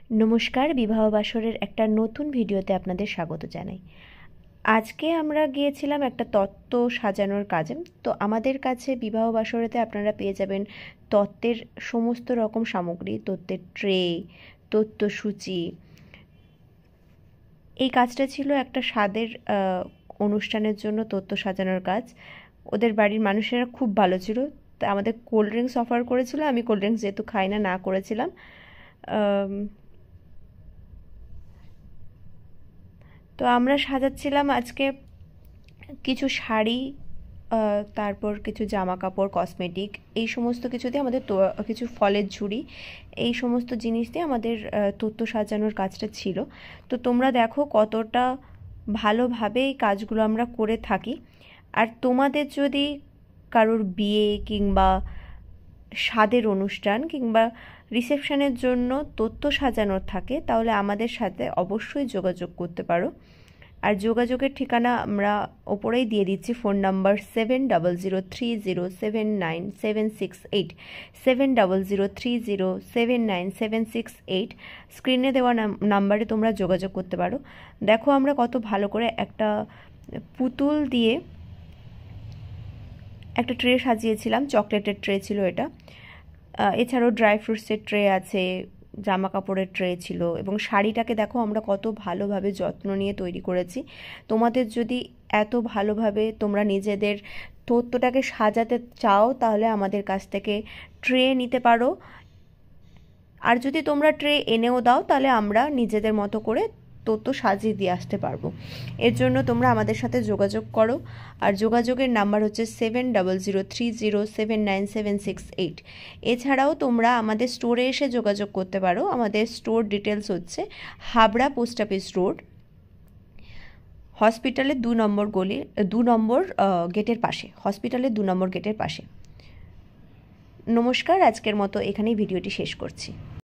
নমস্কার, বিবাহ বাসরের একটা নতুন ভিডিওতে আপনাদের স্বাগত জানাই। আজকে আমরা গিয়েছিলাম একটা তত্ত্ব সাজানোর কাজে। তো আমাদের কাছে বিবাহ বাসরেতে আপনারা পেয়ে যাবেন তত্ত্বের সমস্ত রকম সামগ্রী, তত্ত্বের ট্রে, তত্ত্বসূচি। এই কাজটা ছিল একটা স্বাদের অনুষ্ঠানের জন্য তত্ত্ব সাজানোর কাজ। ওদের বাড়ির মানুষেরা খুব ভালো ছিল, তা আমাদের কোল্ড ড্রিঙ্কস অফার করেছিল। আমি কোল্ড ড্রিঙ্কস যেহেতু খাই না, না করেছিলাম। তো আমরা সাজাচ্ছিলাম আজকে কিছু শাড়ি, তারপর কিছু জামা কাপড়, কসমেটিক, এই সমস্ত কিছু দিয়ে আমাদের কিছু ফলের ঝুড়ি, এই সমস্ত জিনিস দিয়ে আমাদের তত্ত্ব সাজানোর কাজটা ছিল। তো তোমরা দেখো কতটা ভালোভাবে এই কাজগুলো আমরা করে থাকি। আর তোমাদের যদি কারোর বিয়ে কিংবা স্বাদের অনুষ্ঠান কিংবা রিসেপশনের জন্য তত্ত্ব সাজানোর থাকে, তাহলে আমাদের সাথে অবশ্যই যোগাযোগ করতে পারো। আর যোগাযোগের ঠিকানা আমরা ওপরেই দিয়ে দিচ্ছি, ফোন নাম্বার 7003079768, 7003079768। স্ক্রিনে দেওয়া নাম্বারে তোমরা যোগাযোগ করতে পারো। দেখো আমরা কত ভালো করে একটা পুতুল দিয়ে একটা ট্রে সাজিয়েছিলাম, চকলেটের ট্রে ছিল এটা। এছাড়াও ড্রাই ফ্রুটসের ট্রে আছে, জামা কাপড়ের ট্রে ছিল, এবং শাড়িটাকে দেখো আমরা কত ভালোভাবে যত্ন নিয়ে তৈরি করেছি। তোমাদের যদি এত ভালোভাবে তোমরা নিজেদের তত্ত্বটাকে সাজাতে চাও, তাহলে আমাদের কাছ থেকে ট্রে নিতে পারো। আর যদি তোমরা ট্রে এনেও দাও, তাহলে আমরা নিজেদের মতো করে তত্ত্ব সাজিয়ে দিয়ে আসতে পারবো। এর জন্য তোমরা আমাদের সাথে যোগাযোগ করো। আর যোগাযোগের নাম্বার হচ্ছে 7003079768। এছাড়াও তোমরা আমাদের স্টোরে এসে যোগাযোগ করতে পারো। আমাদের স্টোর ডিটেলস হচ্ছে হাবড়া পোস্ট অফিস রোড, হসপিটালের 2 নম্বর গেটের পাশে, হসপিটালের 2 নম্বর গেটের পাশে। নমস্কার, আজকের মতো এখানেই ভিডিওটি শেষ করছি।